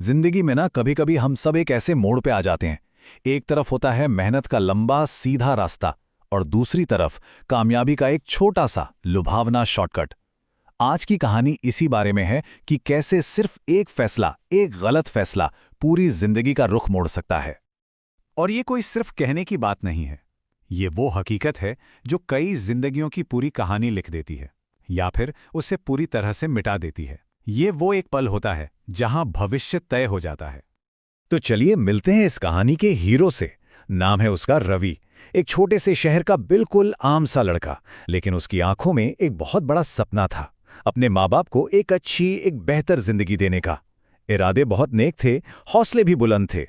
जिंदगी में ना कभी कभी हम सब एक ऐसे मोड़ पे आ जाते हैं। एक तरफ होता है मेहनत का लंबा सीधा रास्ता और दूसरी तरफ कामयाबी का एक छोटा सा लुभावना शॉर्टकट। आज की कहानी इसी बारे में है कि कैसे सिर्फ एक फैसला, एक गलत फैसला पूरी जिंदगी का रुख मोड़ सकता है। और ये कोई सिर्फ कहने की बात नहीं है, ये वो हकीकत है जो कई जिंदगियों की पूरी कहानी लिख देती है या फिर उसे पूरी तरह से मिटा देती है। ये वो एक पल होता है जहां भविष्य तय हो जाता है। तो चलिए मिलते हैं इस कहानी के हीरो से। नाम है उसका रवि, एक छोटे से शहर का बिल्कुल आम सा लड़का, लेकिन उसकी आंखों में एक बहुत बड़ा सपना था, अपने माँ बाप को एक अच्छी, एक बेहतर जिंदगी देने का। इरादे बहुत नेक थे, हौसले भी बुलंद थे।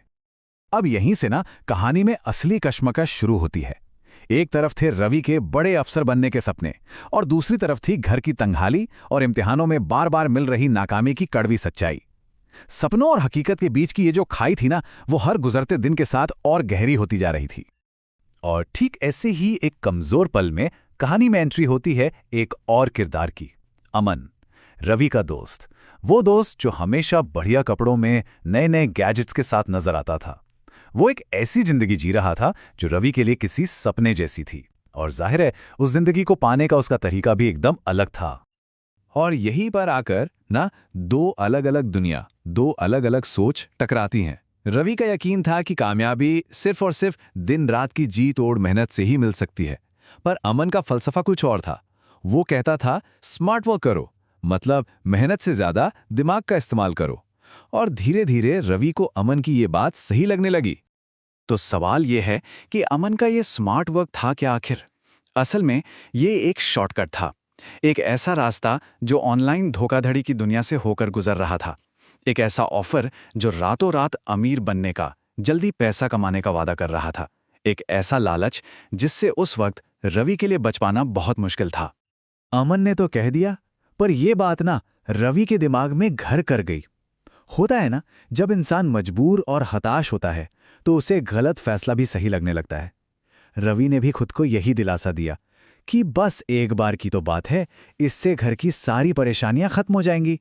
अब यहीं से ना कहानी में असली कश्मकश शुरू होती है। एक तरफ थे रवि के बड़े अफसर बनने के सपने और दूसरी तरफ थी घर की तंगहाली और इम्तिहानों में बार बार मिल रही नाकामी की कड़वी सच्चाई। सपनों और हकीकत के बीच की ये जो खाई थी ना, वो हर गुजरते दिन के साथ और गहरी होती जा रही थी। और ठीक ऐसे ही एक कमजोर पल में कहानी में एंट्री होती है एक और किरदार की, अमन, रवि का दोस्त। वो दोस्त जो हमेशा बढ़िया कपड़ों में नए नए गैजेट्स के साथ नजर आता था। वो एक ऐसी जिंदगी जी रहा था जो रवि के लिए किसी सपने जैसी थी, और जाहिर है उस जिंदगी को पाने का उसका तरीका भी एकदम अलग था। और यहीं पर आकर ना दो अलग अलग दुनिया, दो अलग अलग सोच टकराती हैं। रवि का यकीन था कि कामयाबी सिर्फ और सिर्फ दिन रात की जी तोड़ मेहनत से ही मिल सकती है, पर अमन का फलसफा कुछ और था। वो कहता था स्मार्ट वर्क करो, मतलब मेहनत से ज्यादा दिमाग का इस्तेमाल करो। और धीरे धीरे रवि को अमन की ये बात सही लगने लगी। तो सवाल ये है कि अमन का ये स्मार्ट वर्क था क्या आखिर? असल में ये एक शॉर्टकट था, एक ऐसा रास्ता जो ऑनलाइन धोखाधड़ी की दुनिया से होकर गुजर रहा था। एक ऐसा ऑफर जो रातों रात अमीर बनने का, जल्दी पैसा कमाने का वादा कर रहा था। एक ऐसा लालच जिससे उस वक्त रवि के लिए बच पाना बहुत मुश्किल था। अमन ने तो कह दिया, पर यह बात ना रवि के दिमाग में घर कर गई। होता है ना, जब इंसान मजबूर और हताश होता है तो उसे गलत फैसला भी सही लगने लगता है। रवि ने भी खुद को यही दिलासा दिया कि बस एक बार की तो बात है, इससे घर की सारी परेशानियां खत्म हो जाएंगी।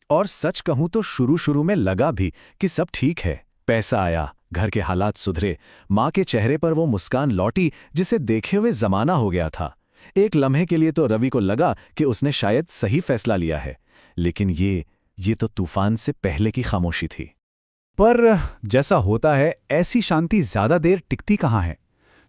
और सच कहूं तो शुरू शुरू में लगा भी कि सब ठीक है। पैसा आया, घर के हालात सुधरे, मां के चेहरे पर वो मुस्कान लौटी जिसे देखे हुए जमाना हो गया था। एक लम्हे के लिए तो रवि को लगा कि उसने शायद सही फैसला लिया है, लेकिन ये तो तूफान से पहले की खामोशी थी। पर जैसा होता है, ऐसी शांति ज्यादा देर टिकती कहाँ है।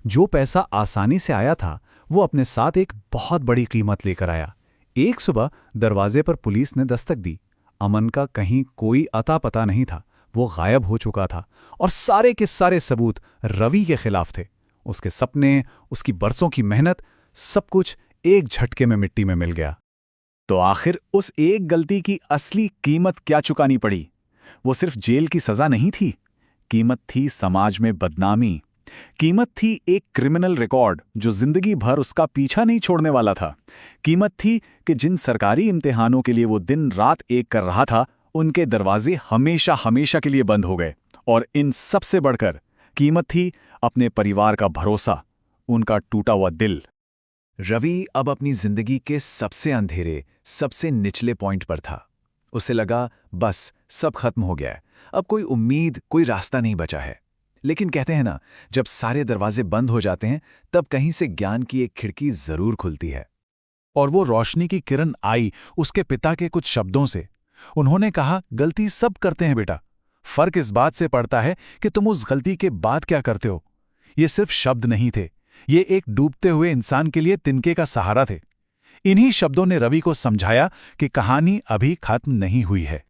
जो पैसा आसानी से आया था वो अपने साथ एक बहुत बड़ी कीमत लेकर आया। एक सुबह दरवाजे पर पुलिस ने दस्तक दी। अमन का कहीं कोई अता पता नहीं था, वो गायब हो चुका था और सारे के सारे सबूत रवि के खिलाफ थे। उसके सपने, उसकी बरसों की मेहनत, सब कुछ एक झटके में मिट्टी में मिल गया। तो आखिर उस एक गलती की असली कीमत क्या चुकानी पड़ी? वो सिर्फ जेल की सजा नहीं थी, कीमत थी समाज में बदनामी। कीमत थी एक क्रिमिनल रिकॉर्ड जो जिंदगी भर उसका पीछा नहीं छोड़ने वाला था। कीमत थी कि जिन सरकारी इम्तिहानों के लिए वो दिन रात एक कर रहा था, उनके दरवाजे हमेशा हमेशा के लिए बंद हो गए। और इन सबसे बढ़कर कीमत थी अपने परिवार का भरोसा, उनका टूटा हुआ दिल। रवि अब अपनी जिंदगी के सबसे अंधेरे, सबसे निचले पॉइंट पर था। उसे लगा बस सब खत्म हो गया है, अब कोई उम्मीद, कोई रास्ता नहीं बचा है। लेकिन कहते हैं ना, जब सारे दरवाजे बंद हो जाते हैं तब कहीं से ज्ञान की एक खिड़की जरूर खुलती है। और वो रोशनी की किरण आई उसके पिता के कुछ शब्दों से। उन्होंने कहा, गलती सब करते हैं बेटा, फर्क इस बात से पड़ता है कि तुम उस गलती के बाद क्या करते हो। ये सिर्फ शब्द नहीं थे, ये एक डूबते हुए इंसान के लिए तिनके का सहारा थे। इन्हीं शब्दों ने रवि को समझाया कि कहानी अभी खत्म नहीं हुई है।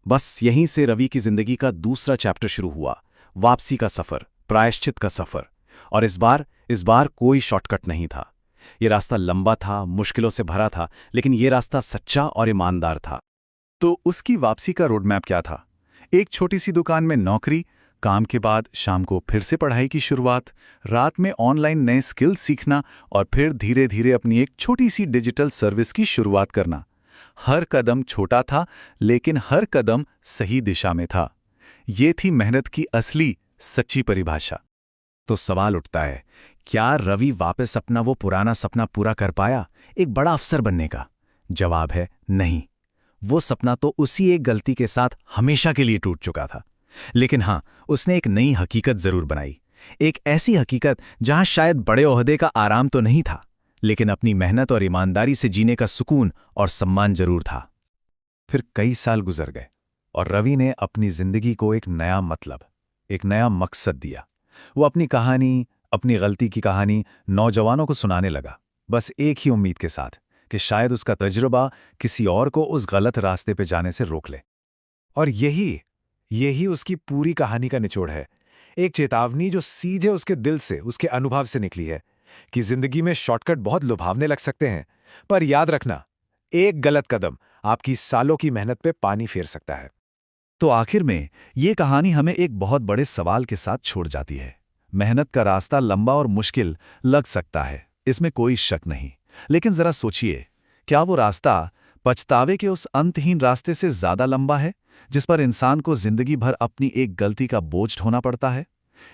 बस यहीं से रवि की जिंदगी का दूसरा चैप्टर शुरू हुआ, वापसी का सफर, प्रायश्चित का सफर। और इस बार कोई शॉर्टकट नहीं था। ये रास्ता लंबा था, मुश्किलों से भरा था, लेकिन ये रास्ता सच्चा और ईमानदार था। तो उसकी वापसी का रोडमैप क्या था? एक छोटी सी दुकान में नौकरी, काम के बाद शाम को फिर से पढ़ाई की शुरुआत, रात में ऑनलाइन नए स्किल सीखना और फिर धीरे धीरे अपनी एक छोटी सी डिजिटल सर्विस की शुरुआत करना। हर कदम छोटा था, लेकिन हर कदम सही दिशा में था। ये थी मेहनत की असली, सच्ची परिभाषा। तो सवाल उठता है, क्या रवि वापस अपना वो पुराना सपना पूरा कर पाया, एक बड़ा अफसर बनने का? जवाब है नहीं। वो सपना तो उसी एक गलती के साथ हमेशा के लिए टूट चुका था। लेकिन हाँ, उसने एक नई हकीकत जरूर बनाई। एक ऐसी हकीकत जहां शायद बड़े ओहदे का आराम तो नहीं था, लेकिन अपनी मेहनत और ईमानदारी से जीने का सुकून और सम्मान जरूर था। फिर कई साल गुजर गए और रवि ने अपनी जिंदगी को एक नया मतलब, एक नया मकसद दिया। वो अपनी कहानी, अपनी गलती की कहानी नौजवानों को सुनाने लगा, बस एक ही उम्मीद के साथ कि शायद उसका तजुर्बा किसी और को उस गलत रास्ते पे जाने से रोक ले। और यही यही उसकी पूरी कहानी का निचोड़ है। एक चेतावनी जो सीधे उसके दिल से, उसके अनुभव से निकली है कि जिंदगी में शॉर्टकट बहुत लुभावने लग सकते हैं, पर याद रखना, एक गलत कदम आपकी सालों की मेहनत पे पानी फेर सकता है। तो आखिर में ये कहानी हमें एक बहुत बड़े सवाल के साथ छोड़ जाती है। मेहनत का रास्ता लंबा और मुश्किल लग सकता है, इसमें कोई शक नहीं। लेकिन जरा सोचिए, क्या वो रास्ता पछतावे के उस अंतहीन रास्ते से ज्यादा लंबा है, जिस पर इंसान को जिंदगी भर अपनी एक गलती का बोझ ढोना पड़ता है?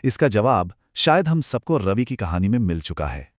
इसका जवाब शायद हम सबको रवि की कहानी में मिल चुका है।